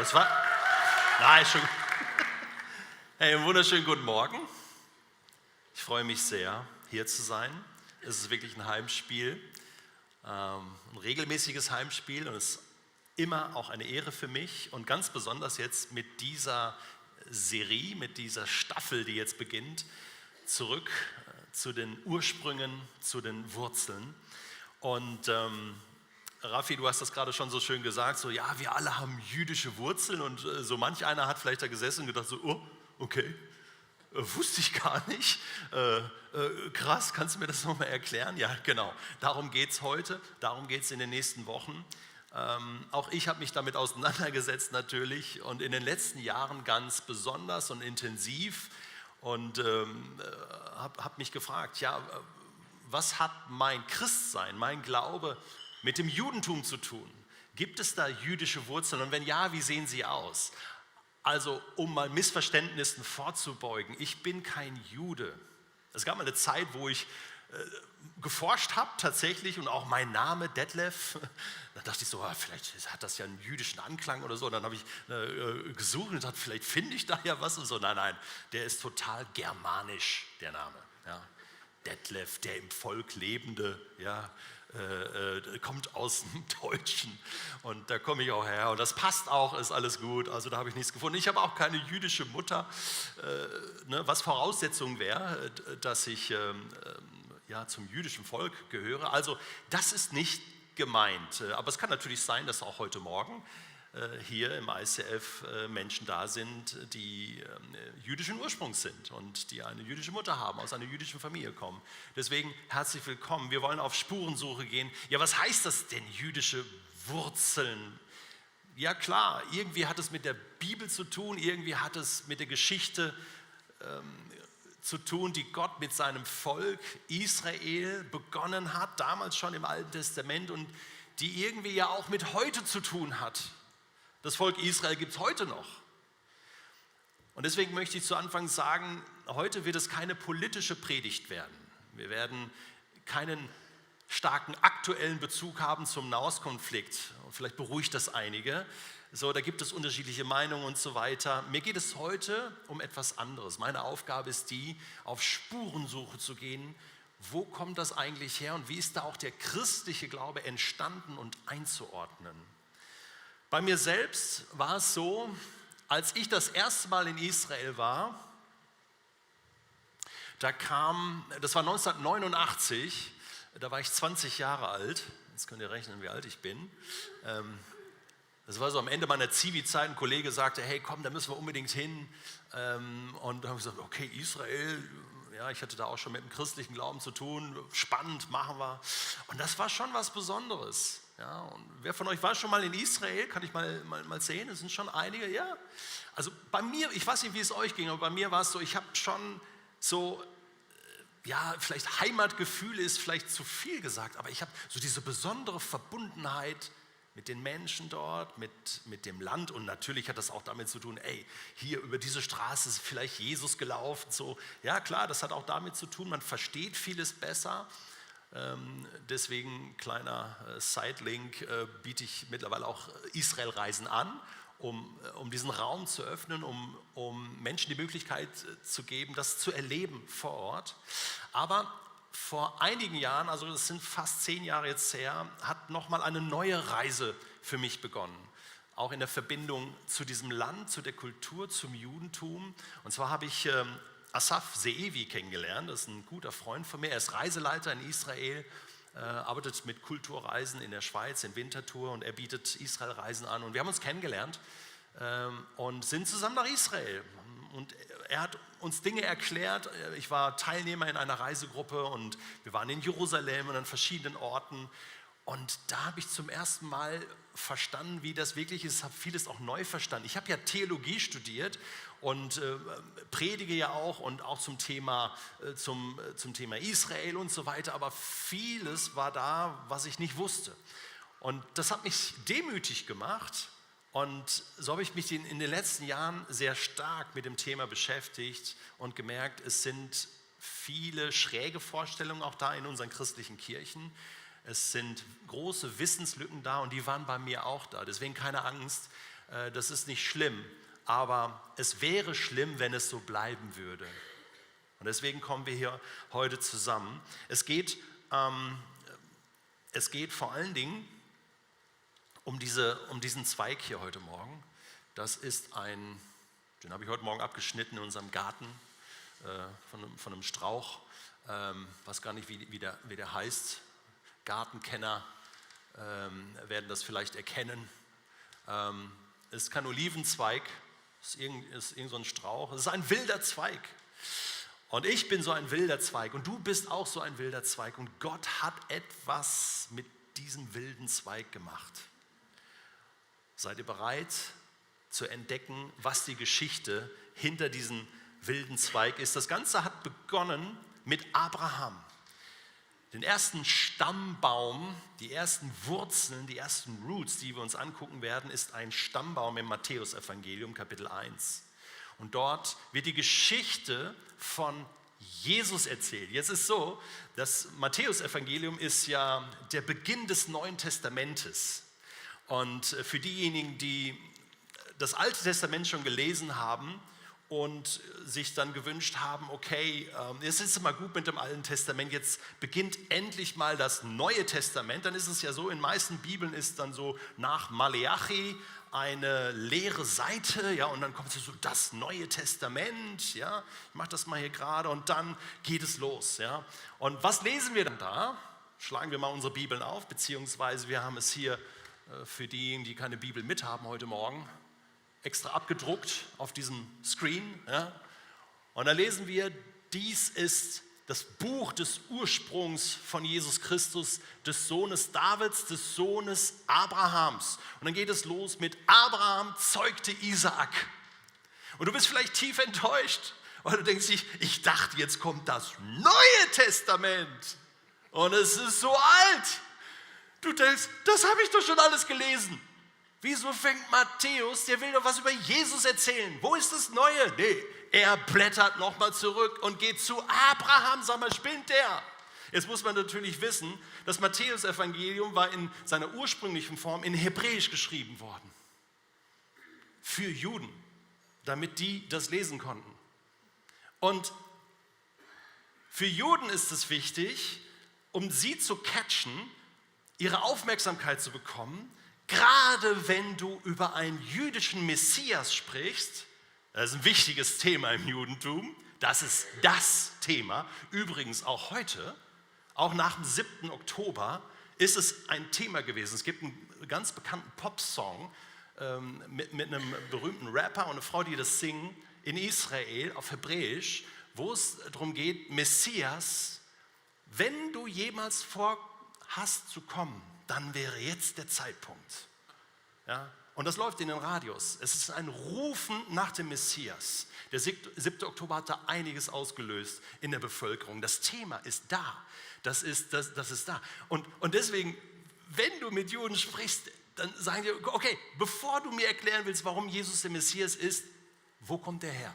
Das war, nein, schon. Hey, einen wunderschönen guten Morgen. Ich freue mich sehr, hier zu sein. Es ist wirklich ein Heimspiel, ein regelmäßiges Heimspiel und es ist immer auch eine Ehre für mich und ganz besonders jetzt mit dieser Serie, mit dieser Staffel, die jetzt beginnt, zurück zu den Ursprüngen, zu den Wurzeln. Und Raffi, du hast das gerade schon so schön gesagt, so ja, wir alle haben jüdische Wurzeln und so manch einer hat vielleicht da gesessen und gedacht so, oh, okay, wusste ich gar nicht, krass, kannst du mir das nochmal erklären? Ja, genau, darum geht es heute, darum geht es in den nächsten Wochen. Auch ich habe mich damit auseinandergesetzt natürlich und in den letzten Jahren ganz besonders und intensiv und habe mich gefragt, ja, was hat mein Christsein, mein Glaube mit dem Judentum zu tun? Gibt es da jüdische Wurzeln und wenn ja, wie sehen sie aus? Also um mal Missverständnissen vorzubeugen, ich bin kein Jude. Es gab mal eine Zeit, wo ich geforscht habe tatsächlich und auch mein Name Detlef, da dachte ich so, vielleicht hat das ja einen jüdischen Anklang oder so, und dann habe ich gesucht und dachte, vielleicht finde ich da ja was und so, nein, der ist total germanisch, der Name, ja. Detlef, der im Volk Lebende, ja, kommt aus dem Deutschen und da komme ich auch her und das passt auch, ist alles gut, also da habe ich nichts gefunden. Ich habe auch keine jüdische Mutter, was Voraussetzung wäre, dass ich ja, zum jüdischen Volk gehöre. Also das ist nicht gemeint, aber es kann natürlich sein, dass auch heute Morgen hier im ICF Menschen da sind, die jüdischen Ursprungs sind und die eine jüdische Mutter haben, aus einer jüdischen Familie kommen. Deswegen herzlich willkommen. Wir wollen auf Spurensuche gehen. Ja, was heißt das denn, jüdische Wurzeln? Ja klar, irgendwie hat es mit der Bibel zu tun, irgendwie hat es mit der Geschichte zu tun, die Gott mit seinem Volk Israel begonnen hat, damals schon im Alten Testament und die irgendwie ja auch mit heute zu tun hat. Das Volk Israel gibt es heute noch. Und deswegen möchte ich zu Anfang sagen, heute wird es keine politische Predigt werden. Wir werden keinen starken aktuellen Bezug haben zum Nahostkonflikt. Vielleicht beruhigt das einige. So, da gibt es unterschiedliche Meinungen und so weiter. Mir geht es heute um etwas anderes. Meine Aufgabe ist die, auf Spurensuche zu gehen. Wo kommt das eigentlich her und wie ist da auch der christliche Glaube entstanden und einzuordnen? Bei mir selbst war es so, als ich das erste Mal in Israel war, das war 1989, da war ich 20 Jahre alt, jetzt könnt ihr rechnen, wie alt ich bin. Das war so am Ende meiner Zivi-Zeit, ein Kollege sagte, hey komm, da müssen wir unbedingt hin. Und dann habe ich gesagt, okay, Israel, ja, ich hatte da auch schon mit dem christlichen Glauben zu tun, spannend, machen wir. Und das war schon was Besonderes. Ja, und wer von euch war schon mal in Israel? Kann ich mal sehen? Es sind schon einige, ja. Also bei mir, ich weiß nicht, wie es euch ging, aber bei mir war es so, ich habe schon so, ja, vielleicht Heimatgefühl ist vielleicht zu viel gesagt, aber ich habe so diese besondere Verbundenheit mit den Menschen dort, mit dem Land und natürlich hat das auch damit zu tun, ey, hier über diese Straße ist vielleicht Jesus gelaufen, so. Ja klar, das hat auch damit zu tun, man versteht vieles besser. Deswegen, kleiner Sidelink, biete ich mittlerweile auch Israel-Reisen an, um diesen Raum zu öffnen, um Menschen die Möglichkeit zu geben, das zu erleben vor Ort. Aber vor einigen Jahren, also das sind fast 10 Jahre jetzt her, hat nochmal eine neue Reise für mich begonnen. Auch in der Verbindung zu diesem Land, zu der Kultur, zum Judentum. Und zwar habe ich Asaf Zeevi kennengelernt, das ist ein guter Freund von mir. Er ist Reiseleiter in Israel, arbeitet mit Kulturreisen in der Schweiz, in Winterthur und er bietet Israel-Reisen an. Und wir haben uns kennengelernt und sind zusammen nach Israel. Und er hat uns Dinge erklärt. Ich war Teilnehmer in einer Reisegruppe und wir waren in Jerusalem und an verschiedenen Orten. Und da habe ich zum ersten Mal verstanden, wie das wirklich ist, habe vieles auch neu verstanden. Ich habe ja Theologie studiert und predige ja auch und auch zum Thema Israel und so weiter, aber vieles war da, was ich nicht wusste. Und das hat mich demütig gemacht und so habe ich mich in den letzten Jahren sehr stark mit dem Thema beschäftigt und gemerkt, es sind viele schräge Vorstellungen auch da in unseren christlichen Kirchen. Es sind große Wissenslücken da und die waren bei mir auch da. Deswegen keine Angst, das ist nicht schlimm, aber es wäre schlimm, wenn es so bleiben würde. Und deswegen kommen wir hier heute zusammen. Es geht vor allen Dingen um diesen Zweig hier heute Morgen. Das ist den habe ich heute Morgen abgeschnitten in unserem Garten von einem Strauch. Weiß gar nicht, wie der heißt. Gartenkenner werden das vielleicht erkennen. Es ist kein Olivenzweig, es ist irgend so ein Strauch. Es ist ein wilder Zweig. Und ich bin so ein wilder Zweig und du bist auch so ein wilder Zweig. Und Gott hat etwas mit diesem wilden Zweig gemacht. Seid ihr bereit zu entdecken, was die Geschichte hinter diesem wilden Zweig ist? Das Ganze hat begonnen mit Abraham. Den ersten Stammbaum, die ersten Wurzeln, die ersten Roots, die wir uns angucken werden, ist ein Stammbaum im Matthäusevangelium, Kapitel 1. Und dort wird die Geschichte von Jesus erzählt. Jetzt ist so, das Matthäusevangelium ist ja der Beginn des Neuen Testamentes. Und für diejenigen, die das Alte Testament schon gelesen haben und sich dann gewünscht haben, okay, es ist immer gut mit dem Alten Testament, jetzt beginnt endlich mal das Neue Testament, dann ist es ja so, in meisten Bibeln ist dann so nach Maleachi eine leere Seite, ja, und dann kommt so das Neue Testament, ja, ich mache das mal hier gerade und dann geht es los, ja. Und was lesen wir dann da? Schlagen wir mal unsere Bibeln auf, beziehungsweise wir haben es hier für diejenigen, die keine Bibel mithaben heute Morgen, extra abgedruckt auf diesem Screen. Ja? Und da lesen wir, dies ist das Buch des Ursprungs von Jesus Christus, des Sohnes Davids, des Sohnes Abrahams. Und dann geht es los mit Abraham zeugte Isaak. Und du bist vielleicht tief enttäuscht, weil du denkst, ich dachte, jetzt kommt das Neue Testament. Und es ist so alt. Du denkst, das habe ich doch schon alles gelesen. Wieso fängt Matthäus, der will doch was über Jesus erzählen. Wo ist das Neue? Nee, er blättert nochmal zurück und geht zu Abraham. Sag mal, spinnt der? Jetzt muss man natürlich wissen, das Matthäus-Evangelium war in seiner ursprünglichen Form in Hebräisch geschrieben worden. Für Juden, damit die das lesen konnten. Und für Juden ist es wichtig, um sie zu catchen, ihre Aufmerksamkeit zu bekommen, gerade wenn du über einen jüdischen Messias sprichst, das ist ein wichtiges Thema im Judentum, das ist das Thema, übrigens auch heute, auch nach dem 7. Oktober ist es ein Thema gewesen. Es gibt einen ganz bekannten Popsong mit einem berühmten Rapper und einer Frau, die das singen, in Israel auf Hebräisch, wo es darum geht, Messias, wenn du jemals vorhast zu kommen, dann wäre jetzt der Zeitpunkt. Ja? Und das läuft in den Radios. Es ist ein Rufen nach dem Messias. Der 7. Oktober hat da einiges ausgelöst in der Bevölkerung. Das Thema ist da. Das ist da. Und deswegen, wenn du mit Juden sprichst, dann sagen die, okay, bevor du mir erklären willst, warum Jesus der Messias ist, wo kommt der her?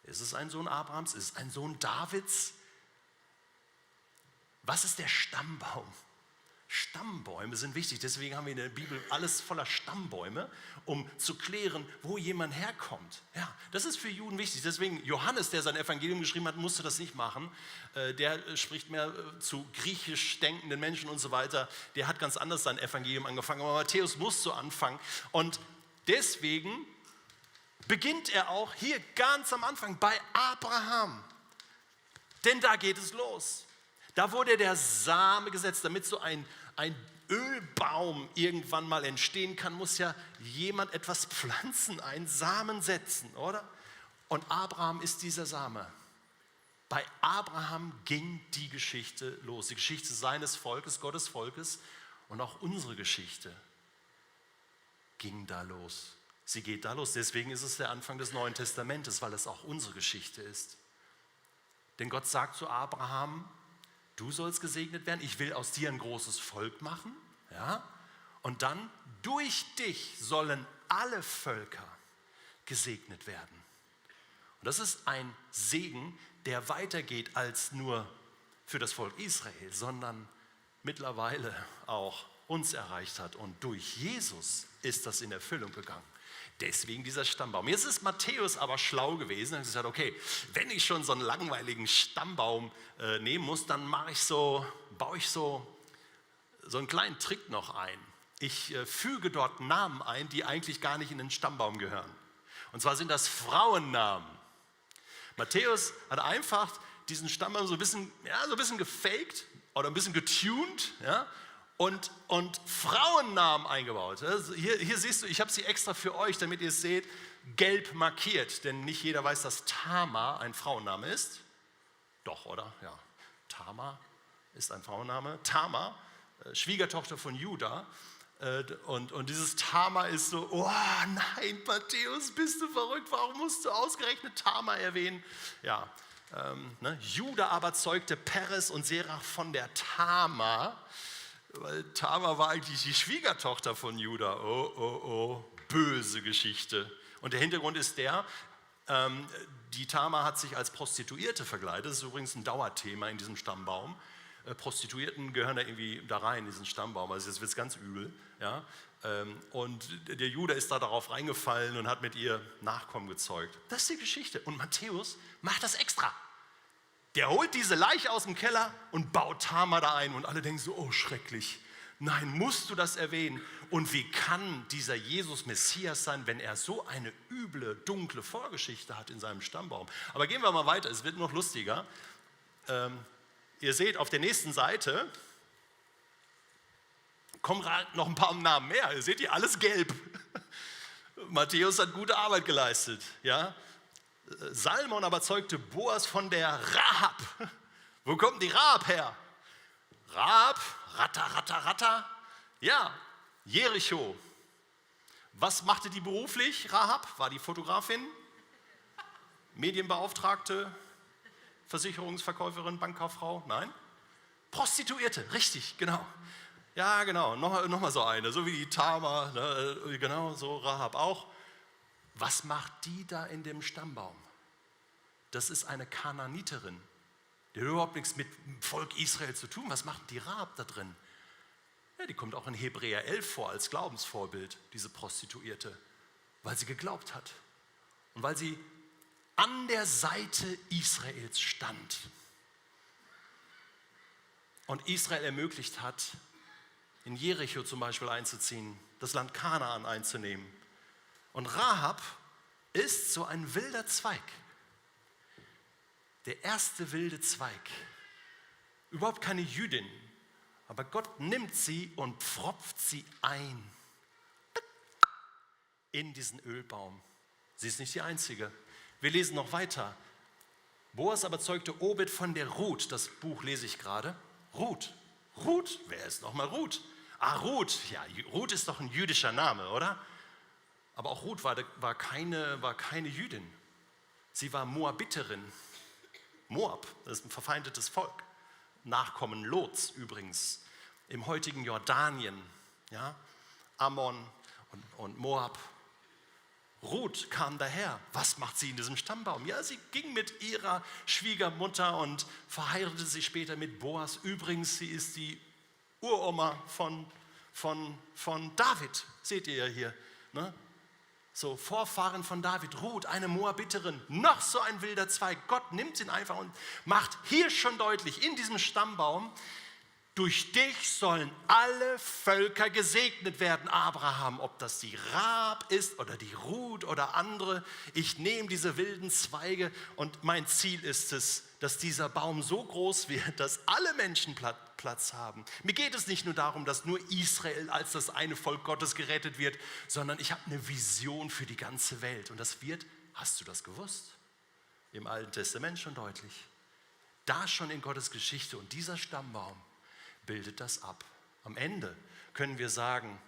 Ist es ein Sohn Abrahams? Ist es ein Sohn Davids? Was ist der Stammbaum? Stammbäume sind wichtig, deswegen haben wir in der Bibel alles voller Stammbäume, um zu klären, wo jemand herkommt. Ja, das ist für Juden wichtig, deswegen Johannes, der sein Evangelium geschrieben hat, musste das nicht machen. Der spricht mehr zu griechisch denkenden Menschen und so weiter. Der hat ganz anders sein Evangelium angefangen, aber Matthäus muss so anfangen. Und deswegen beginnt er auch hier ganz am Anfang bei Abraham. Denn da geht es los. Da wurde der Same gesetzt, damit so ein Ölbaum irgendwann mal entstehen kann, muss ja jemand etwas pflanzen, einen Samen setzen, oder? Und Abraham ist dieser Same. Bei Abraham ging die Geschichte los, die Geschichte seines Volkes, Gottes Volkes und auch unsere Geschichte ging da los. Sie geht da los, deswegen ist es der Anfang des Neuen Testamentes, weil es auch unsere Geschichte ist. Denn Gott sagt zu Abraham, du sollst gesegnet werden, ich will aus dir ein großes Volk machen. Ja? Und dann, durch dich sollen alle Völker gesegnet werden. Und das ist ein Segen, der weitergeht als nur für das Volk Israel, sondern mittlerweile auch uns erreicht hat. Und durch Jesus ist das in Erfüllung gegangen. Deswegen dieser Stammbaum. Jetzt ist Matthäus aber schlau gewesen und hat gesagt, okay, wenn ich schon so einen langweiligen Stammbaum nehmen muss, dann baue ich so einen kleinen Trick noch ein. Ich füge dort Namen ein, die eigentlich gar nicht in den Stammbaum gehören. Und zwar sind das Frauennamen. Matthäus hat einfach diesen Stammbaum so ein bisschen gefaked oder ein bisschen getuned, ja, und Frauennamen eingebaut. Also hier siehst du, ich habe sie extra für euch, damit ihr es seht, gelb markiert. Denn nicht jeder weiß, dass Tamar ein Frauenname ist. Doch, oder? Ja, Tamar ist ein Frauenname. Tamar, Schwiegertochter von Juda. Und dieses Tamar ist so, oh nein, Matthäus, bist du verrückt? Warum musst du ausgerechnet Tamar erwähnen? Ja, Juda aber zeugte Peres und Serach von der Tamar. Weil Tamar war eigentlich die Schwiegertochter von Juda. Oh, böse Geschichte. Und der Hintergrund ist die Tamar hat sich als Prostituierte verkleidet. Das ist übrigens ein Dauerthema in diesem Stammbaum. Prostituierten gehören da irgendwie da rein, in diesen Stammbaum. Also jetzt wird es ganz übel. Ja? Und der Juda ist da darauf reingefallen und hat mit ihr Nachkommen gezeugt. Das ist die Geschichte. Und Matthäus macht das extra. Der holt diese Leiche aus dem Keller und baut Tamar da ein. Und alle denken so, oh schrecklich. Nein, musst du das erwähnen? Und wie kann dieser Jesus Messias sein, wenn er so eine üble, dunkle Vorgeschichte hat in seinem Stammbaum? Aber gehen wir mal weiter, es wird noch lustiger. Ihr seht auf der nächsten Seite, kommen noch ein paar Namen mehr. Ihr seht hier, alles gelb. Matthäus hat gute Arbeit geleistet. Ja? Salmon aber zeugte Boas von der Rahab. Wo kommt die Rahab her? Rahab, Ratter. Ja, Jericho. Was machte die beruflich? Rahab war die Fotografin, Medienbeauftragte, Versicherungsverkäuferin, Bankkauffrau? Nein? Prostituierte, richtig, genau. Ja, genau, noch mal so eine, so wie die Tamar, ne, genau, so Rahab auch. Was macht die da in dem Stammbaum? Das ist eine Kanaaniterin. Die hat überhaupt nichts mit dem Volk Israel zu tun. Was macht die Rahab da drin? Ja, die kommt auch in Hebräer 11 vor als Glaubensvorbild, diese Prostituierte, weil sie geglaubt hat und weil sie an der Seite Israels stand und Israel ermöglicht hat, in Jericho zum Beispiel einzuziehen, das Land Kanaan einzunehmen. Und Rahab ist so ein wilder Zweig. Der erste wilde Zweig. Überhaupt keine Jüdin. Aber Gott nimmt sie und pfropft sie ein in diesen Ölbaum. Sie ist nicht die Einzige. Wir lesen noch weiter. Boas aber zeugte Obed von der Ruth. Das Buch lese ich gerade. Ruth. Ruth? Wer ist nochmal Ruth? Ruth. Ja, Ruth ist doch ein jüdischer Name, oder? Aber auch Ruth war keine Jüdin. Sie war Moabiterin. Moab, das ist ein verfeindetes Volk. Nachkommen Lots übrigens. Im heutigen Jordanien. Ja? Ammon und Moab. Ruth kam daher. Was macht sie in diesem Stammbaum? Ja, sie ging mit ihrer Schwiegermutter und verheiratete sich später mit Boas. Übrigens, sie ist die Uroma von David. Seht ihr ja hier. Ne? So, Vorfahren von David, Ruth, eine Moabiterin, noch so ein wilder Zweig. Gott nimmt ihn einfach und macht hier schon deutlich, in diesem Stammbaum, durch dich sollen alle Völker gesegnet werden, Abraham, ob das die Rahab ist oder die Ruth oder andere. Ich nehme diese wilden Zweige und mein Ziel ist es, dass dieser Baum so groß wird, dass alle Menschen Platz haben. Mir geht es nicht nur darum, dass nur Israel als das eine Volk Gottes gerettet wird, sondern ich habe eine Vision für die ganze Welt. Und das wird, hast du das gewusst? Im Alten Testament schon deutlich. Da schon in Gottes Geschichte und dieser Stammbaum bildet das ab. Am Ende können wir sagen,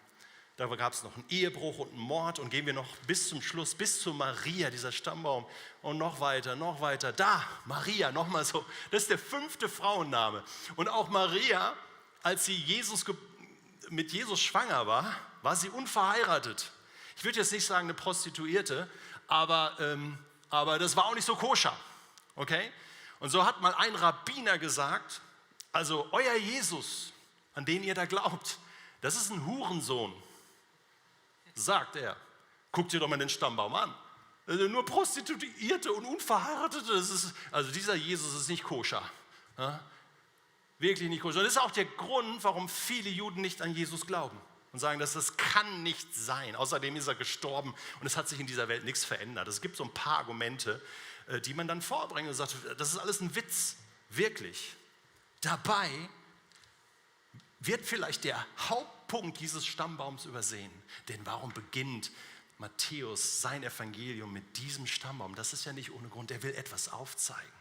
da gab es noch einen Ehebruch und einen Mord und gehen wir noch bis zum Schluss, bis zu Maria, dieser Stammbaum und noch weiter. Da, Maria, nochmal so, das ist der 5. Frauenname. Und auch Maria, als sie mit Jesus schwanger war, war sie unverheiratet. Ich würde jetzt nicht sagen eine Prostituierte, aber das war auch nicht so koscher, okay? Und so hat mal ein Rabbiner gesagt, also euer Jesus, an den ihr da glaubt, Das ist ein Hurensohn, sagt er. Guck dir doch mal den Stammbaum an. Nur Prostituierte und Unverheiratete, also dieser Jesus ist nicht koscher. Ja? Wirklich nicht koscher. Das ist auch der Grund, warum viele Juden nicht an Jesus glauben und sagen, dass das kann nicht sein. Außerdem ist er gestorben und es hat sich in dieser Welt nichts verändert. Es gibt so ein paar Argumente, die man dann vorbringt und sagt, das ist alles ein Witz, wirklich. Dabei wird vielleicht der Hauptpunkt dieses Stammbaums übersehen. Denn warum beginnt Matthäus sein Evangelium mit diesem Stammbaum? Das ist ja nicht ohne Grund. Er will etwas aufzeigen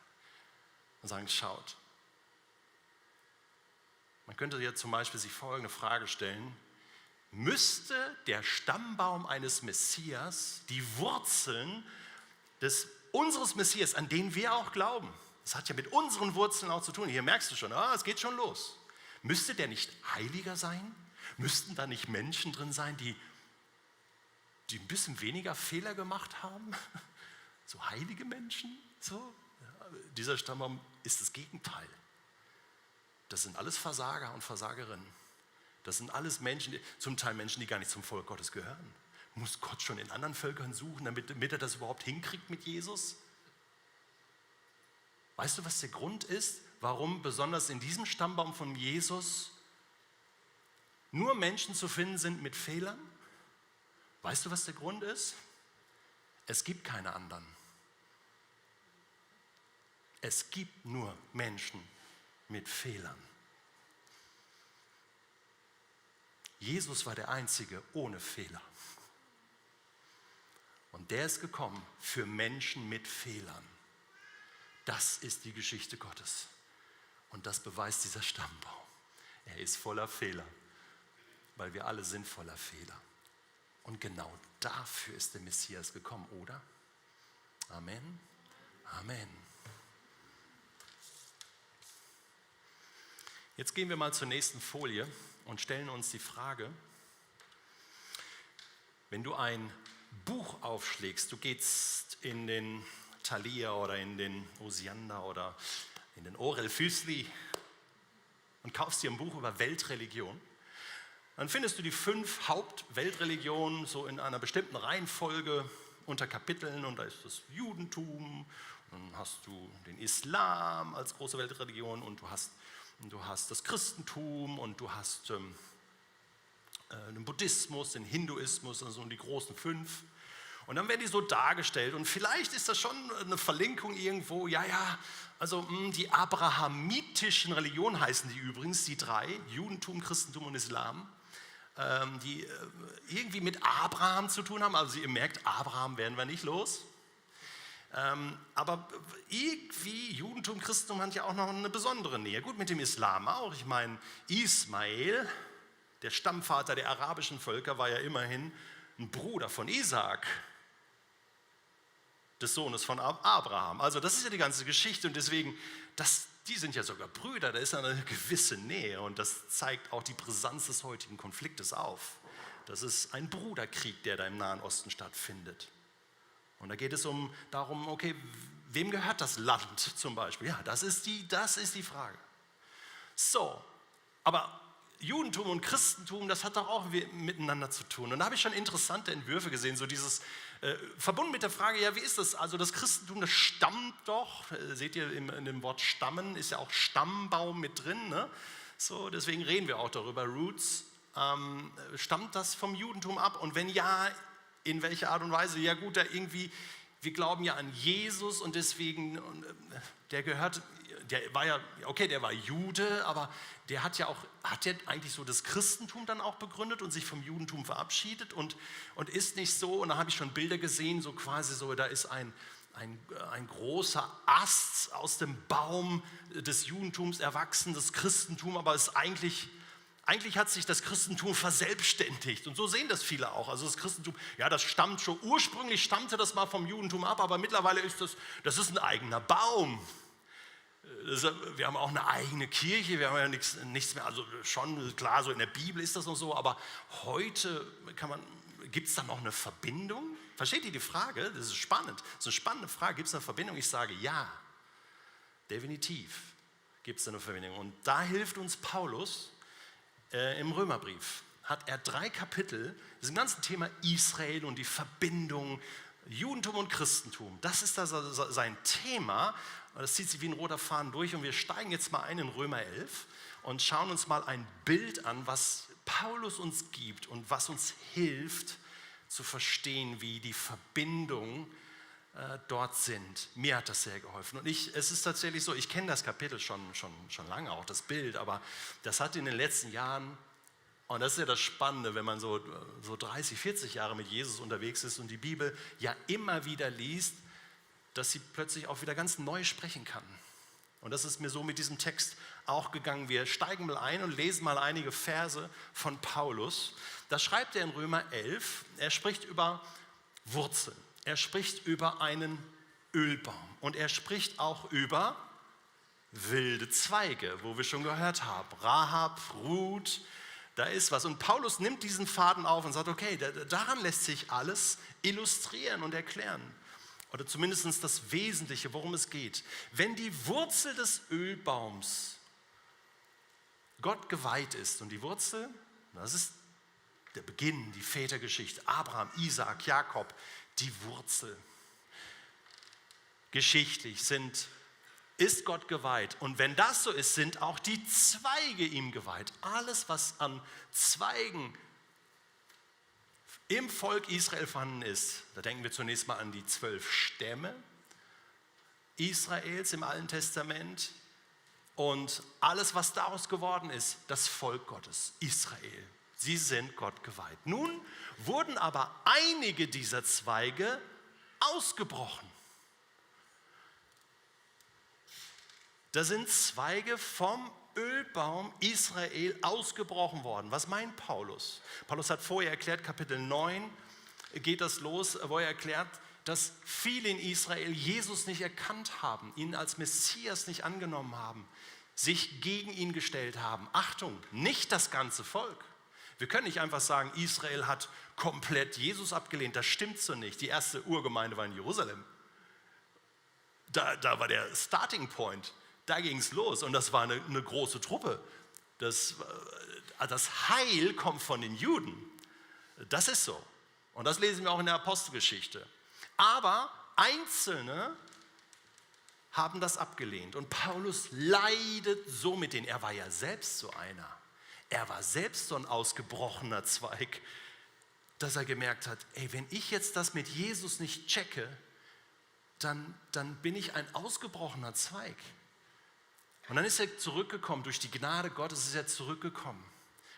und sagen, schaut. Man könnte jetzt zum Beispiel sich folgende Frage stellen. Müsste der Stammbaum eines Messias die Wurzeln unseres Messias, an den wir auch glauben, das hat ja mit unseren Wurzeln auch zu tun, hier merkst du schon, es geht schon los. Müsste der nicht heiliger sein? Müssten da nicht Menschen drin sein, die ein bisschen weniger Fehler gemacht haben? So heilige Menschen? So? Ja, dieser Stammbaum ist das Gegenteil. Das sind alles Versager und Versagerinnen. Das sind alles Menschen, zum Teil Menschen, die gar nicht zum Volk Gottes gehören. Muss Gott schon in anderen Völkern suchen, damit er das überhaupt hinkriegt mit Jesus? Weißt du, was der Grund ist, warum besonders in diesem Stammbaum von Jesus nur Menschen zu finden sind mit Fehlern? Weißt du, was der Grund ist? Es gibt keine anderen. Es gibt nur Menschen mit Fehlern. Jesus war der Einzige ohne Fehler. Und der ist gekommen für Menschen mit Fehlern. Das ist die Geschichte Gottes. Und das beweist dieser Stammbaum. Er ist voller Fehler, weil wir alle sind voller Fehler. Und genau dafür ist der Messias gekommen, oder? Amen. Amen. Jetzt gehen wir mal zur nächsten Folie und stellen uns die Frage, wenn du ein Buch aufschlägst, du gehst in den Thalia oder in den Osiander oder in den Orel Füßli und kaufst dir ein Buch über Weltreligion, dann findest du die 5 Hauptweltreligionen so in einer bestimmten Reihenfolge unter Kapiteln und da ist das Judentum, dann hast du den Islam als große Weltreligion und du hast das Christentum und du hast den Buddhismus, den Hinduismus, also die großen 5. Und dann werden die so dargestellt und vielleicht ist das schon eine Verlinkung irgendwo, also die abrahamitischen Religionen heißen die übrigens, die 3, Judentum, Christentum und Islam, die irgendwie mit Abraham zu tun haben. Also ihr merkt, Abraham werden wir nicht los. Aber irgendwie Judentum, Christentum hat ja auch noch eine besondere Nähe. Gut, mit dem Islam auch. Ich meine, Ismael, der Stammvater der arabischen Völker, war ja immerhin ein Bruder von Isaak, des Sohnes von Abraham. Also das ist ja die ganze Geschichte und deswegen, die sind ja sogar Brüder, da ist eine gewisse Nähe und das zeigt auch die Brisanz des heutigen Konfliktes auf. Das ist ein Bruderkrieg, der da im Nahen Osten stattfindet. Und da geht es darum, okay, wem gehört das Land zum Beispiel? Ja, das ist die Frage. So, aber Judentum und Christentum, das hat doch auch miteinander zu tun. Und da habe ich schon interessante Entwürfe gesehen, so dieses, verbunden mit der Frage, ja, wie ist das? Also das Christentum, das stammt doch, seht ihr in dem Wort stammen, ist ja auch Stammbaum mit drin, ne? So, deswegen reden wir auch darüber, Roots. Stammt das vom Judentum ab? Und wenn ja, in welcher Art und Weise? Ja gut, wir glauben ja an Jesus und deswegen, der war Jude, aber der hat ja eigentlich so das Christentum dann auch begründet und sich vom Judentum verabschiedet und ist nicht so, und da habe ich schon Bilder gesehen, so quasi so, da ist ein großer Ast aus dem Baum des Judentums erwachsen, das Christentum, aber es eigentlich hat sich das Christentum verselbstständigt. Und so sehen das viele auch. Also das Christentum, ja, das stammt schon, ursprünglich stammte das mal vom Judentum ab, aber mittlerweile ist das ist ein eigener Baum. Wir haben auch eine eigene Kirche, wir haben ja nichts mehr, also schon klar, so in der Bibel ist das noch so, aber heute gibt es da noch eine Verbindung? Versteht ihr die Frage? Das ist spannend. Das ist eine spannende Frage. Gibt es eine Verbindung? Ich sage ja, definitiv gibt es eine Verbindung. Und da hilft uns Paulus im Römerbrief. hat er 3 Kapitel, diesem ganzen Thema Israel und die Verbindung Judentum und Christentum. Das ist sein Thema. Das zieht sich wie ein roter Faden durch. Und wir steigen jetzt mal ein in Römer 11 und schauen uns mal ein Bild an, was Paulus uns gibt und was uns hilft zu verstehen, wie die Verbindungen dort sind. Mir hat das sehr geholfen. Und es ist tatsächlich so, ich kenne das Kapitel schon lange, auch das Bild, aber das hat in den letzten Jahren, und das ist ja das Spannende, wenn man so 30, 40 Jahre mit Jesus unterwegs ist und die Bibel ja immer wieder liest, dass sie plötzlich auch wieder ganz neu sprechen kann. Und das ist mir so mit diesem Text auch gegangen. Wir steigen mal ein und lesen mal einige Verse von Paulus. Da schreibt er in Römer 11, er spricht über Wurzeln. Er spricht über einen Ölbaum und er spricht auch über wilde Zweige, wo wir schon gehört haben. Rahab, Ruth, da ist was. Und Paulus nimmt diesen Faden auf und sagt, okay, daran lässt sich alles illustrieren und erklären. Oder zumindest das Wesentliche, worum es geht. Wenn die Wurzel des Ölbaums Gott geweiht ist, und die Wurzel, das ist der Beginn, die Vätergeschichte, Abraham, Isaak, Jakob, die Wurzel. Geschichtlich ist Gott geweiht. Und wenn das so ist, sind auch die Zweige ihm geweiht. Alles, was an Zweigen im Volk Israel vorhanden ist, da denken wir zunächst mal an die 12 Stämme Israels im Alten Testament und alles, was daraus geworden ist, das Volk Gottes, Israel. Sie sind Gott geweiht. Nun wurden aber einige dieser Zweige ausgebrochen. Da sind Zweige vom Ölbaum Israel ausgebrochen worden. Was meint Paulus? Paulus hat vorher erklärt, Kapitel 9 geht das los, wo er erklärt, dass viele in Israel Jesus nicht erkannt haben, ihn als Messias nicht angenommen haben, sich gegen ihn gestellt haben. Achtung, nicht das ganze Volk. Wir können nicht einfach sagen, Israel hat komplett Jesus abgelehnt. Das stimmt so nicht. Die erste Urgemeinde war in Jerusalem. Da war der Starting Point. Da ging es los und das war eine große Truppe. Das Heil kommt von den Juden. Das ist so. Und das lesen wir auch in der Apostelgeschichte. Aber Einzelne haben das abgelehnt. Und Paulus leidet so mit denen. Er war ja selbst so einer. Er war selbst so ein ausgebrochener Zweig, dass er gemerkt hat, ey, wenn ich jetzt das mit Jesus nicht checke, dann bin ich ein ausgebrochener Zweig. Und dann ist er zurückgekommen, durch die Gnade Gottes ist er zurückgekommen.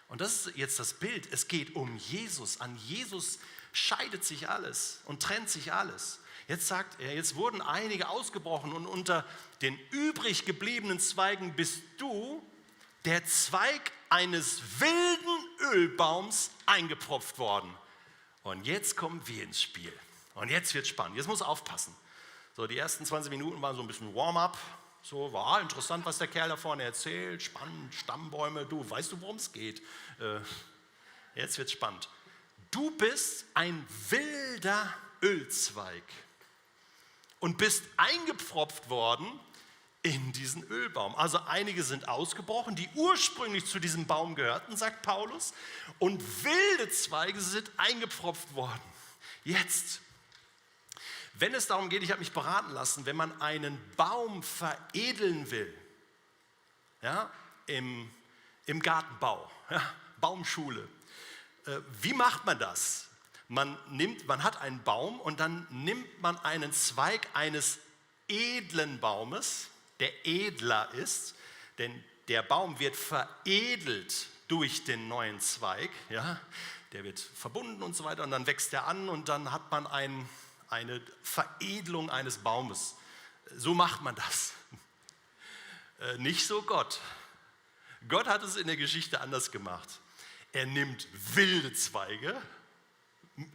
Und das ist jetzt das Bild, es geht um Jesus. An Jesus scheidet sich alles und trennt sich alles. Jetzt sagt er, jetzt wurden einige ausgebrochen und unter den übrig gebliebenen Zweigen bist du, der Zweig eines wilden Ölbaums, eingepfropft worden. Und jetzt kommen wir ins Spiel. Und jetzt wird spannend. Jetzt muss aufpassen. So, die ersten 20 Minuten waren so ein bisschen Warm-up. So, war interessant, was der Kerl da vorne erzählt. Spannend, Stammbäume. Du, weißt du, worum es geht? Jetzt wird spannend. Du bist ein wilder Ölzweig und bist eingepfropft worden in diesen Ölbaum. Also einige sind ausgebrochen, die ursprünglich zu diesem Baum gehörten, sagt Paulus, und wilde Zweige sind eingepfropft worden. Jetzt, wenn es darum geht, ich habe mich beraten lassen, wenn man einen Baum veredeln will, ja, im Gartenbau, ja, Baumschule, wie macht man das? Man hat einen Baum und dann nimmt man einen Zweig eines edlen Baumes, der edler ist, denn der Baum wird veredelt durch den neuen Zweig, ja, der wird verbunden und so weiter und dann wächst er an und dann hat man eine Veredelung eines Baumes. So macht man das. Nicht so Gott. Gott hat es in der Geschichte anders gemacht. Er nimmt wilde Zweige,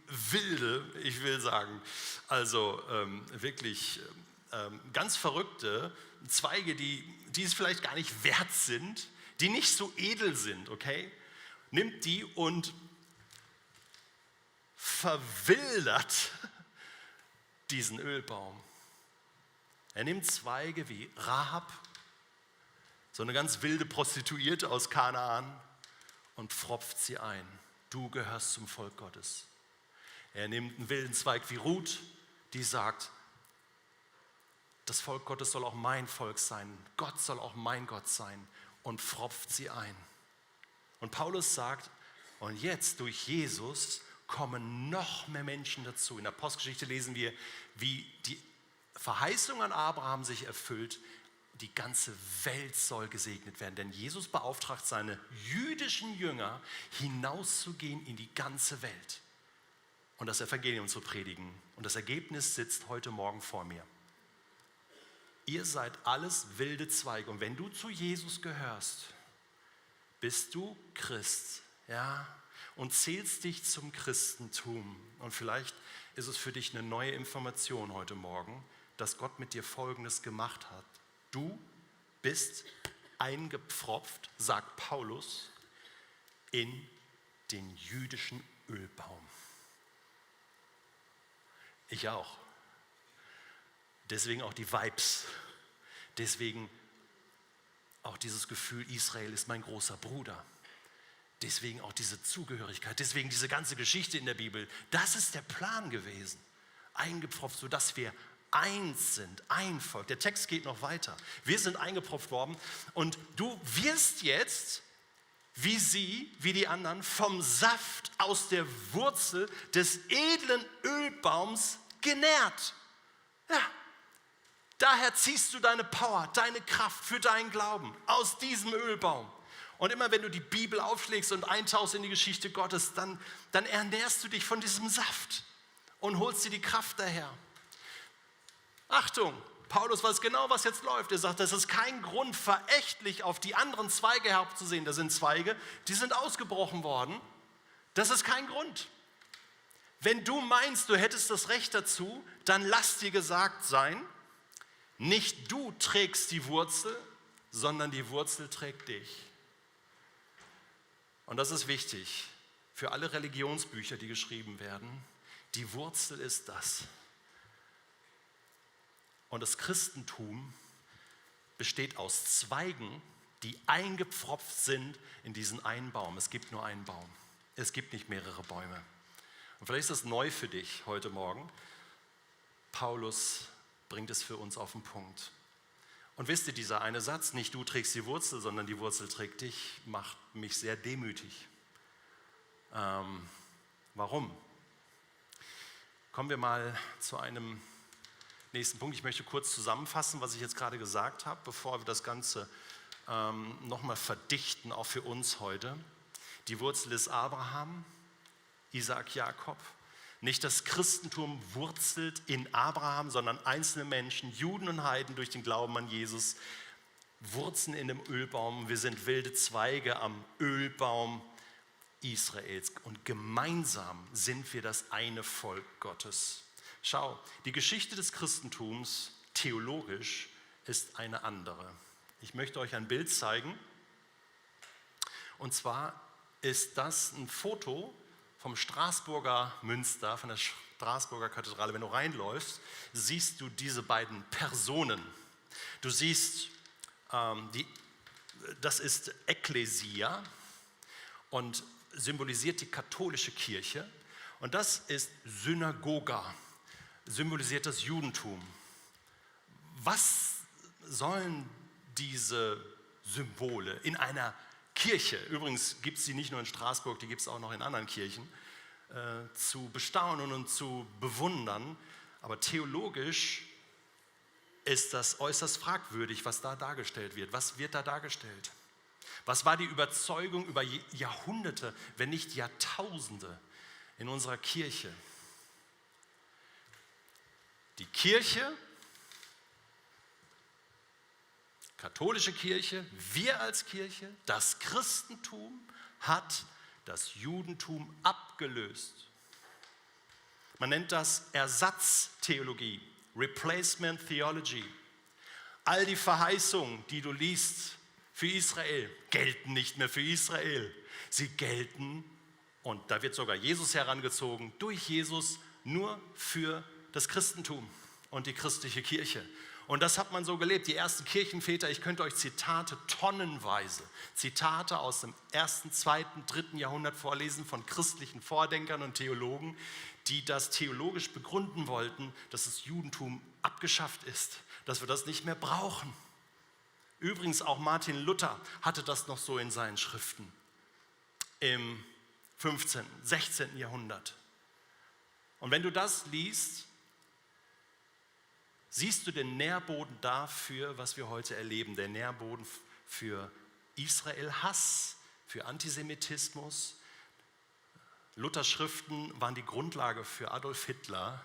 wilde, ich will sagen, also wirklich ganz verrückte Zweige, die es vielleicht gar nicht wert sind, die nicht so edel sind, okay? Nimmt die und verwildert diesen Ölbaum. Er nimmt Zweige wie Rahab, so eine ganz wilde Prostituierte aus Kanaan, und pfropft sie ein. Du gehörst zum Volk Gottes. Er nimmt einen wilden Zweig wie Ruth, die sagt, das Volk Gottes soll auch mein Volk sein. Gott soll auch mein Gott sein und pfropft sie ein. Und Paulus sagt, und jetzt durch Jesus kommen noch mehr Menschen dazu. In der Apostelgeschichte lesen wir, wie die Verheißung an Abraham sich erfüllt. Die ganze Welt soll gesegnet werden, denn Jesus beauftragt seine jüdischen Jünger, hinauszugehen in die ganze Welt und das Evangelium zu predigen. Und das Ergebnis sitzt heute Morgen vor mir. Ihr seid alles wilde Zweige und wenn du zu Jesus gehörst, bist du Christ, ja, und zählst dich zum Christentum. Und vielleicht ist es für dich eine neue Information heute Morgen, dass Gott mit dir Folgendes gemacht hat. Du bist eingepfropft, sagt Paulus, in den jüdischen Ölbaum. Ich auch. Deswegen auch die Vibes. Deswegen auch dieses Gefühl, Israel ist mein großer Bruder. Deswegen auch diese Zugehörigkeit. Deswegen diese ganze Geschichte in der Bibel. Das ist der Plan gewesen. Eingepfropft, sodass wir eins sind, ein Volk. Der Text geht noch weiter. Wir sind eingepfropft worden und du wirst jetzt, wie die anderen, vom Saft aus der Wurzel des edlen Ölbaums genährt. Ja, daher ziehst du deine Power, deine Kraft für deinen Glauben aus diesem Ölbaum. Und immer wenn du die Bibel aufschlägst und eintauchst in die Geschichte Gottes, dann ernährst du dich von diesem Saft und holst dir die Kraft daher. Achtung, Paulus weiß genau, was jetzt läuft. Er sagt, das ist kein Grund, verächtlich auf die anderen Zweige herabzusehen. Das sind Zweige, die sind ausgebrochen worden. Das ist kein Grund. Wenn du meinst, du hättest das Recht dazu, dann lass dir gesagt sein, nicht du trägst die Wurzel, sondern die Wurzel trägt dich. Und das ist wichtig für alle Religionsbücher, die geschrieben werden. Die Wurzel ist das. Und das Christentum besteht aus Zweigen, die eingepfropft sind in diesen einen Baum. Es gibt nur einen Baum. Es gibt nicht mehrere Bäume. Und vielleicht ist das neu für dich heute Morgen. Paulus bringt es für uns auf den Punkt. Und wisst ihr, dieser eine Satz, nicht du trägst die Wurzel, sondern die Wurzel trägt dich, macht mich sehr demütig. Warum? Kommen wir mal zu einem nächsten Punkt. Ich möchte kurz zusammenfassen, was ich jetzt gerade gesagt habe, bevor wir das Ganze nochmal verdichten, auch für uns heute. Die Wurzel ist Abraham, Isaak, Jakob. Nicht das Christentum wurzelt in Abraham, sondern einzelne Menschen, Juden und Heiden durch den Glauben an Jesus, wurzeln in dem Ölbaum. Wir sind wilde Zweige am Ölbaum Israels und gemeinsam sind wir das eine Volk Gottes. Schau, die Geschichte des Christentums theologisch ist eine andere. Ich möchte euch ein Bild zeigen. Und zwar ist das ein Foto vom Straßburger Münster, von der Straßburger Kathedrale. Wenn du reinläufst, siehst du diese beiden Personen. Du siehst, das ist Ekklesia und symbolisiert die katholische Kirche. Und das ist Synagoga, symbolisiert das Judentum. Was sollen diese Symbole in einer Kirche, übrigens gibt es die nicht nur in Straßburg, die gibt es auch noch in anderen Kirchen, zu bestaunen und zu bewundern. Aber theologisch ist das äußerst fragwürdig, was da dargestellt wird. Was wird da dargestellt? Was war die Überzeugung über Jahrhunderte, wenn nicht Jahrtausende in unserer Kirche? Die Kirche, katholische Kirche, wir als Kirche, das Christentum hat das Judentum abgelöst. Man nennt das Ersatztheologie, Replacement Theology. All die Verheißungen, die du liest für Israel, gelten nicht mehr für Israel. Sie gelten, und da wird sogar Jesus herangezogen, durch Jesus nur für das Christentum. und die christliche Kirche. Und das hat man so gelebt. Die ersten Kirchenväter, ich könnte euch Zitate tonnenweise, Zitate aus dem 1., 2., 3. Jahrhundert vorlesen von christlichen Vordenkern und Theologen, die das theologisch begründen wollten, dass das Judentum abgeschafft ist, dass wir das nicht mehr brauchen. Übrigens auch Martin Luther hatte das noch so in seinen Schriften im 15., 16. Jahrhundert. Und wenn du das liest, siehst du den Nährboden dafür, was wir heute erleben, der Nährboden für Israel-Hass, für Antisemitismus. Luthers Schriften waren die Grundlage für Adolf Hitler.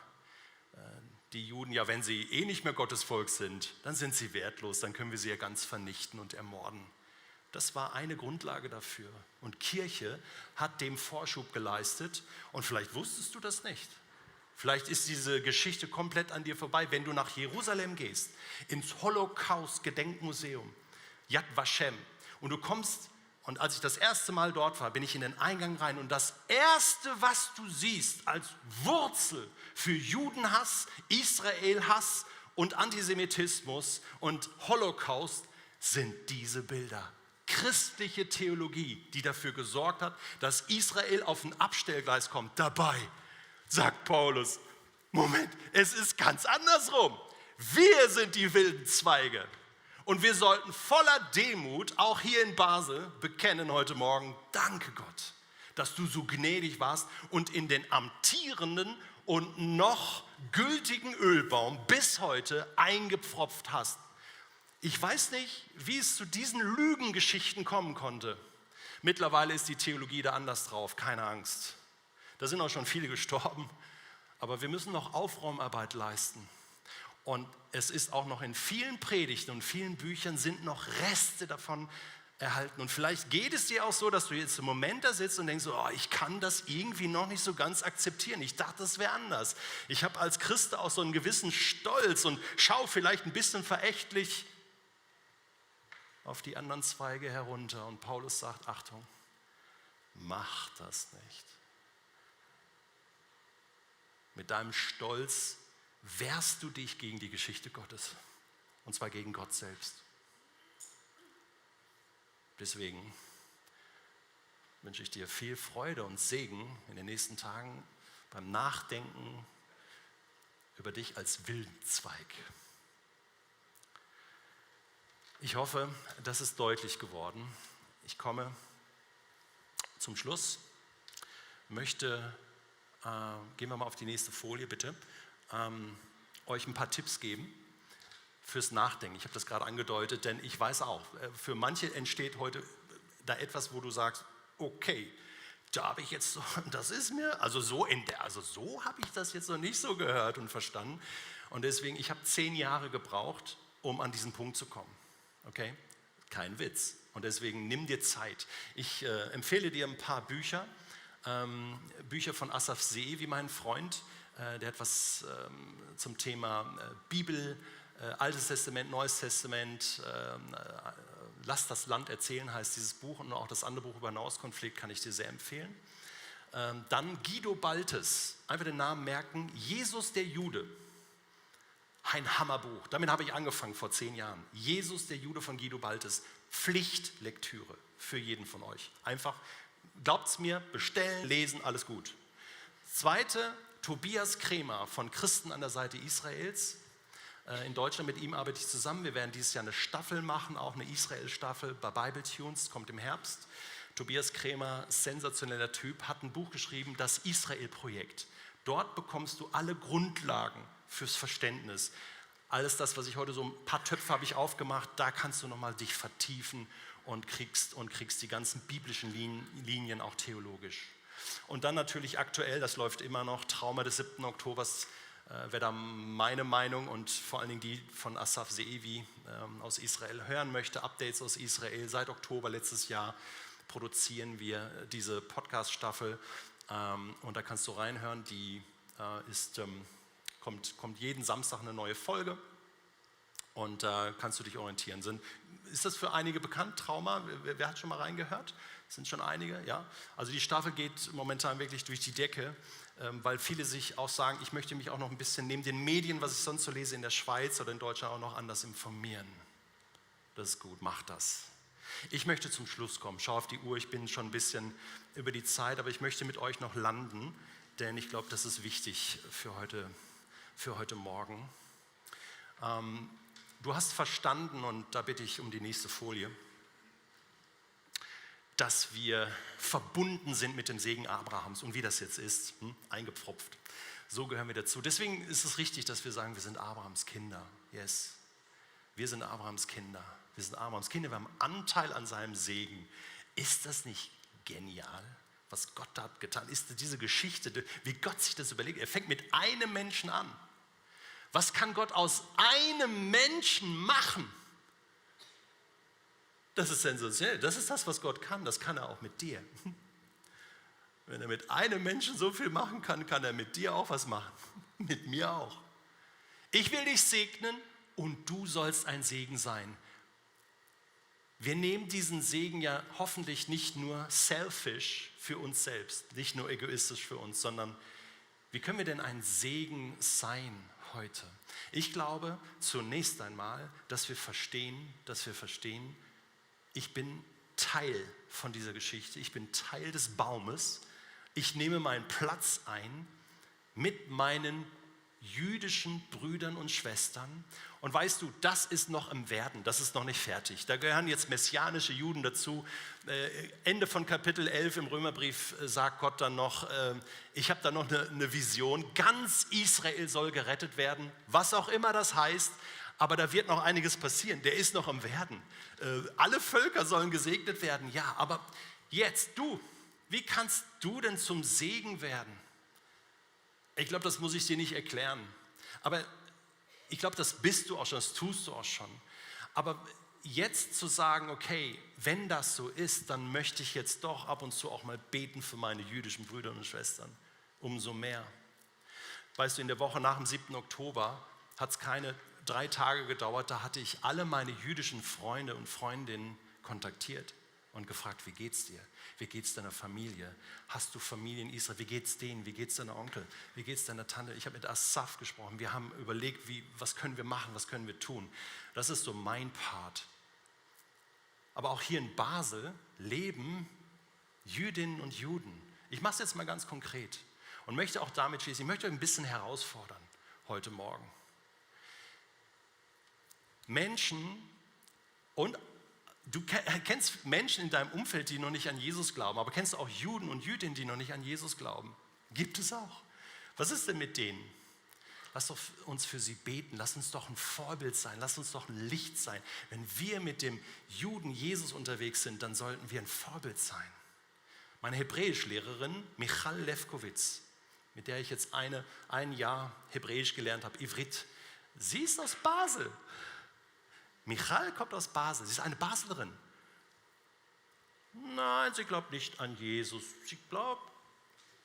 Die Juden, ja, wenn sie eh nicht mehr Gottes Volk sind, dann sind sie wertlos, dann können wir sie ja ganz vernichten und ermorden. Das war eine Grundlage dafür. Und Kirche hat dem Vorschub geleistet und vielleicht wusstest du das nicht. Vielleicht ist diese Geschichte komplett an dir vorbei, wenn du nach Jerusalem gehst, ins Holocaust-Gedenkmuseum, Yad Vashem. Und du kommst, und als ich das erste Mal dort war, bin ich in den Eingang rein. Und das Erste, was du siehst als Wurzel für Judenhass, Israelhass und Antisemitismus und Holocaust, sind diese Bilder. Christliche Theologie, die dafür gesorgt hat, dass Israel auf ein Abstellgleis kommt. Dabei sagt Paulus, Moment, es ist ganz andersrum. Wir sind die wilden Zweige. Und wir sollten voller Demut, auch hier in Basel, bekennen heute Morgen, danke Gott, dass du so gnädig warst und in den amtierenden und noch gültigen Ölbaum bis heute eingepfropft hast. Ich weiß nicht, wie es zu diesen Lügengeschichten kommen konnte. Mittlerweile ist die Theologie da anders drauf, keine Angst. Da sind auch schon viele gestorben, aber wir müssen noch Aufräumarbeit leisten. Und es ist auch noch in vielen Predigten und vielen Büchern sind noch Reste davon erhalten. Und vielleicht geht es dir auch so, dass du jetzt im Moment da sitzt und denkst, oh, ich kann das irgendwie noch nicht so ganz akzeptieren. Ich dachte, das wäre anders. Ich habe als Christ auch so einen gewissen Stolz und schaue vielleicht ein bisschen verächtlich auf die anderen Zweige herunter. Und Paulus sagt, Achtung, mach das nicht. Mit deinem Stolz wehrst du dich gegen die Geschichte Gottes, und zwar gegen Gott selbst. Deswegen wünsche ich dir viel Freude und Segen in den nächsten Tagen beim Nachdenken über dich als wilden Zweig. Ich hoffe, das ist deutlich geworden. Ich komme zum Schluss, gehen wir mal auf die nächste Folie bitte, euch ein paar Tipps geben fürs Nachdenken. Ich habe das gerade angedeutet, denn ich weiß auch, für manche entsteht heute da etwas, wo du sagst, okay, da habe ich jetzt so, das ist mir, so habe ich das jetzt noch nicht so gehört und verstanden. Und deswegen, ich habe 10 Jahre gebraucht, um an diesen Punkt zu kommen. Okay? Kein Witz. Und deswegen nimm dir Zeit. Ich empfehle dir ein paar Bücher. Bücher von Asaf Seevi, mein Freund, der hat was zum Thema Bibel, Altes Testament, Neues Testament, Lass das Land erzählen heißt dieses Buch und auch das andere Buch über Nahostkonflikt kann ich dir sehr empfehlen. Dann Guido Baltes, einfach den Namen merken, Jesus der Jude, ein Hammerbuch, damit habe ich angefangen vor 10 Jahren. Jesus der Jude von Guido Baltes, Pflichtlektüre für jeden von euch. Einfach, glaubt's mir, bestellen, lesen, alles gut. Zweite, Tobias Kremer von Christen an der Seite Israels. In Deutschland, mit ihm arbeite ich zusammen. Wir werden dieses Jahr eine Staffel machen, auch eine Israel-Staffel bei Bible Tunes, kommt im Herbst. Tobias Kremer, sensationeller Typ, hat ein Buch geschrieben, das Israel-Projekt. Dort bekommst du alle Grundlagen fürs Verständnis. Alles das, was ich heute so, ein paar Töpfe habe ich aufgemacht, da kannst du nochmal dich vertiefen und kriegst die ganzen biblischen Linien auch theologisch. Und dann natürlich aktuell, das läuft immer noch, Trauma des 7. Oktobers, wer da meine Meinung und vor allen Dingen die von Asaf Seevi aus Israel hören möchte, Updates aus Israel, seit Oktober letztes Jahr produzieren wir diese Podcast-Staffel und da kannst du reinhören, die kommt jeden Samstag eine neue Folge und da kannst du dich orientieren. Ist das für einige bekannt, Trauma? Wer hat schon mal reingehört? Sind schon einige, ja. Also die Staffel geht momentan wirklich durch die Decke. weil viele sich auch sagen, ich möchte mich auch noch ein bisschen neben den Medien, was ich sonst so lese in der Schweiz oder in Deutschland, auch noch anders informieren. Das ist gut, mach das. Ich möchte zum Schluss kommen. Schau auf die Uhr, ich bin schon ein bisschen über die Zeit, aber ich möchte mit euch noch landen, denn ich glaube, das ist wichtig für heute Morgen. Du hast verstanden, und da bitte ich um die nächste Folie, dass wir verbunden sind mit dem Segen Abrahams und wie das jetzt ist, eingepfropft. So gehören wir dazu. Deswegen ist es richtig, dass wir sagen, wir sind Abrahams Kinder. Yes, wir sind Abrahams Kinder. Wir sind Abrahams Kinder, wir haben Anteil an seinem Segen. Ist das nicht genial, was Gott da hat getan? Ist diese Geschichte, wie Gott sich das überlegt? Er fängt mit einem Menschen an. Was kann Gott aus einem Menschen machen? Das ist sensationell. Das ist das, was Gott kann. Das kann er auch mit dir. Wenn er mit einem Menschen so viel machen kann, kann er mit dir auch was machen. Mit mir auch. Ich will dich segnen und du sollst ein Segen sein. Wir nehmen diesen Segen ja hoffentlich nicht nur selfish für uns selbst, nicht nur egoistisch für uns, sondern wie können wir denn ein Segen sein heute? Ich glaube zunächst einmal, dass wir verstehen, ich bin Teil von dieser Geschichte, ich bin Teil des Baumes, ich nehme meinen Platz ein mit meinen jüdischen Brüdern und Schwestern. Und weißt du, das ist noch im Werden, das ist noch nicht fertig. Da gehören jetzt messianische Juden dazu. Ende von Kapitel 11 im Römerbrief sagt Gott dann noch, ich habe da noch eine Vision, ganz Israel soll gerettet werden, was auch immer das heißt, aber da wird noch einiges passieren, der ist noch im Werden. Alle Völker sollen gesegnet werden, ja, aber jetzt du, wie kannst du denn zum Segen werden? Ich glaube, das muss ich dir nicht erklären. Aber ich glaube, das bist du auch schon, das tust du auch schon. Aber jetzt zu sagen, okay, wenn das so ist, dann möchte ich jetzt doch ab und zu auch mal beten für meine jüdischen Brüder und Schwestern. Umso mehr. Weißt du, in der Woche nach dem 7. Oktober hat es keine 3 Tage gedauert, da hatte ich alle meine jüdischen Freunde und Freundinnen kontaktiert und gefragt, wie geht's dir? Wie geht's deiner Familie? Hast du Familie in Israel? Wie geht's denen? Wie geht's deiner Onkel? Wie geht's deiner Tante? Ich habe mit Asaf gesprochen. Wir haben überlegt, was können wir machen? Was können wir tun? Das ist so mein Part. Aber auch hier in Basel leben Jüdinnen und Juden. Ich mache es jetzt mal ganz konkret und möchte auch damit schließen. Ich möchte euch ein bisschen herausfordern heute Morgen. Menschen und du kennst Menschen in deinem Umfeld, die noch nicht an Jesus glauben, aber kennst du auch Juden und Jüdinnen, die noch nicht an Jesus glauben? Gibt es auch. Was ist denn mit denen? Lass doch uns für sie beten, lass uns doch ein Vorbild sein, lass uns doch ein Licht sein. Wenn wir mit dem Juden Jesus unterwegs sind, dann sollten wir ein Vorbild sein. Meine Hebräischlehrerin, Michal Lefkowitz, mit der ich jetzt ein Jahr Hebräisch gelernt habe, Ivrit, sie ist aus Basel. Michal kommt aus Basel, sie ist eine Baslerin. Nein, sie glaubt nicht an Jesus, sie glaubt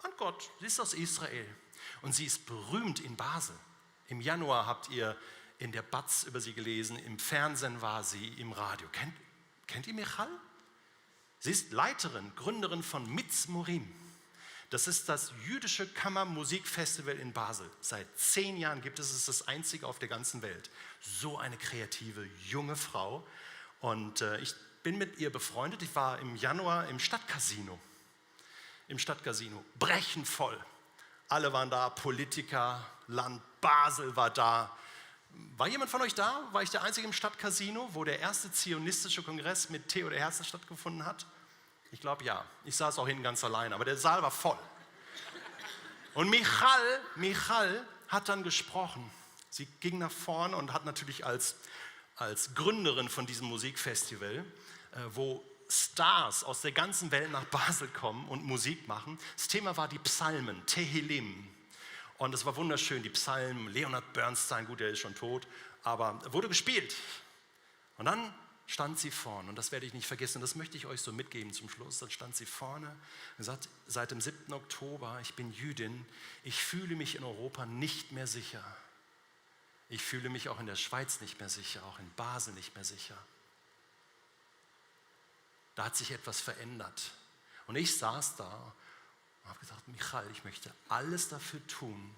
an Gott. Sie ist aus Israel und sie ist berühmt in Basel. Im Januar habt ihr in der Batz über sie gelesen, im Fernsehen war sie, im Radio. Kennt ihr Michal? Sie ist Leiterin, Gründerin von Mitzmorim. Das ist das jüdische Kammermusikfestival in Basel. Seit 10 Jahren gibt es es, das einzige auf der ganzen Welt. So eine kreative, junge Frau. Und ich bin mit ihr befreundet. Ich war im Januar im Stadtcasino. Brechend voll. Alle waren da, Politiker, Land Basel war da. War jemand von euch da? War ich der Einzige im Stadtcasino, wo der erste zionistische Kongress mit Theodor Herzl stattgefunden hat? Ich glaube ja. Ich saß auch hinten ganz allein, aber der Saal war voll. Und Michal hat dann gesprochen. Sie ging nach vorne und hat natürlich als Gründerin von diesem Musikfestival, wo Stars aus der ganzen Welt nach Basel kommen und Musik machen. Das Thema war die Psalmen, Tehillim. Und es war wunderschön, die Psalmen, Leonard Bernstein, gut, der ist schon tot, aber wurde gespielt. Und dann stand sie vorne, und das werde ich nicht vergessen, das möchte ich euch so mitgeben zum Schluss. Dann stand sie vorne und gesagt, seit dem 7. Oktober, ich bin Jüdin, ich fühle mich in Europa nicht mehr sicher. Ich fühle mich auch in der Schweiz nicht mehr sicher, auch in Basel nicht mehr sicher. Da hat sich etwas verändert. Und ich saß da Und habe gesagt, Michael, ich möchte alles dafür tun,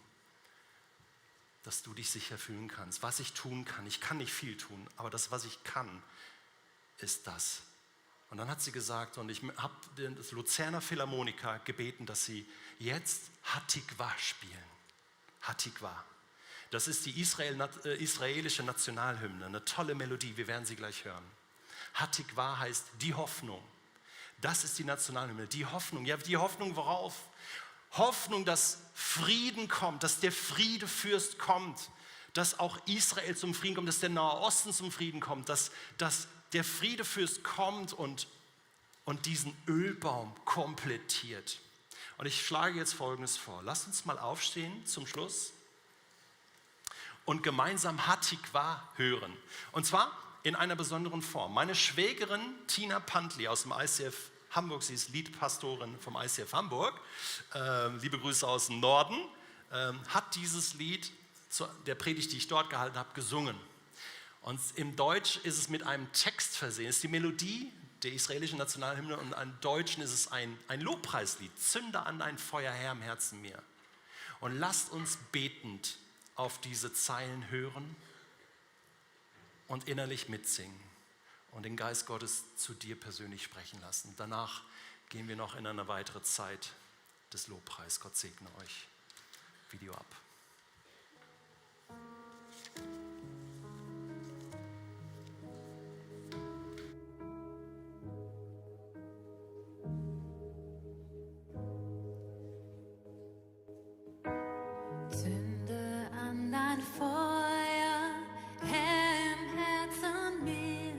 dass du dich sicher fühlen kannst. Was ich tun kann, ich kann nicht viel tun, aber das, was ich kann, ist das. Und dann hat sie gesagt, und ich habe das Luzerner Philharmoniker gebeten, dass sie jetzt Hatikva spielen. Hatikva. Das ist die israelische Nationalhymne, eine tolle Melodie, wir werden sie gleich hören. Hatikva heißt die Hoffnung. Das ist die Nationalhymne, die Hoffnung. Ja, die Hoffnung worauf? Hoffnung, dass Frieden kommt, dass der Friedefürst kommt, dass auch Israel zum Frieden kommt, dass der Nahe Osten zum Frieden kommt, dass der Friedefürst kommt und diesen Ölbaum komplettiert. Und ich schlage jetzt Folgendes vor. Lasst uns mal aufstehen zum Schluss und gemeinsam Hatikva hören. Und zwar in einer besonderen Form. Meine Schwägerin Tina Pantli aus dem ICF Hamburg, sie ist Liedpastorin vom ICF Hamburg, liebe Grüße aus dem Norden, hat dieses Lied zu der Predigt, die ich dort gehalten habe, gesungen. Und im Deutsch ist es mit einem Text versehen. Es ist die Melodie der israelischen Nationalhymne und im Deutschen ist es ein Lobpreislied. Zünde an dein Feuer, Herr, im Herzen mir. Und lasst uns betend auf diese Zeilen hören und innerlich mitsingen und den Geist Gottes zu dir persönlich sprechen lassen. Danach gehen wir noch in eine weitere Zeit des Lobpreis. Gott segne euch. Video ab. Zünde an dein Feuer, Herr, im Herzen mir,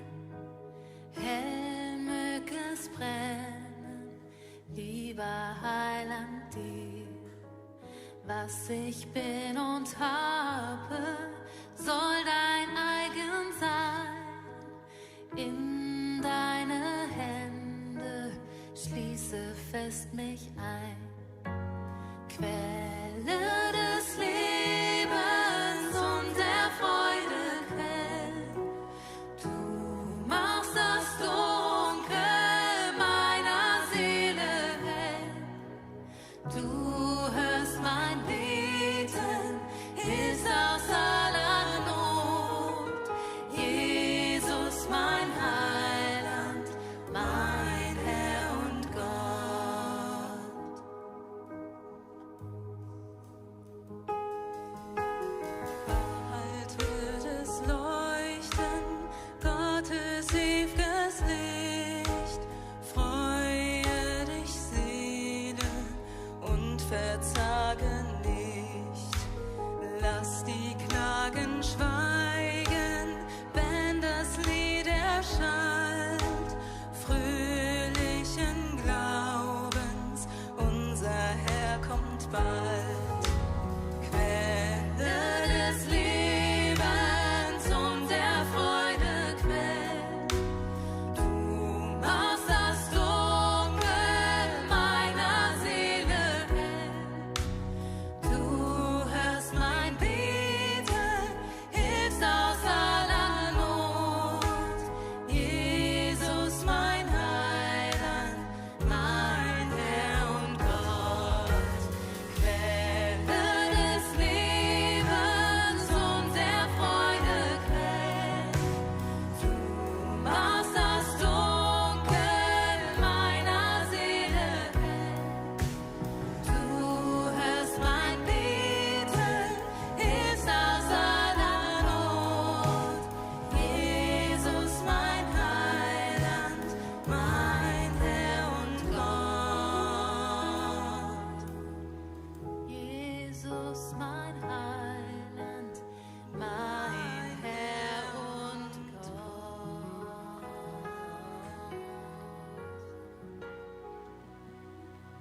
hell mög es brennen, lieber Heiland dir. Was ich bin und habe, soll dein eigen sein. In deine Hände schließe fest mich ein.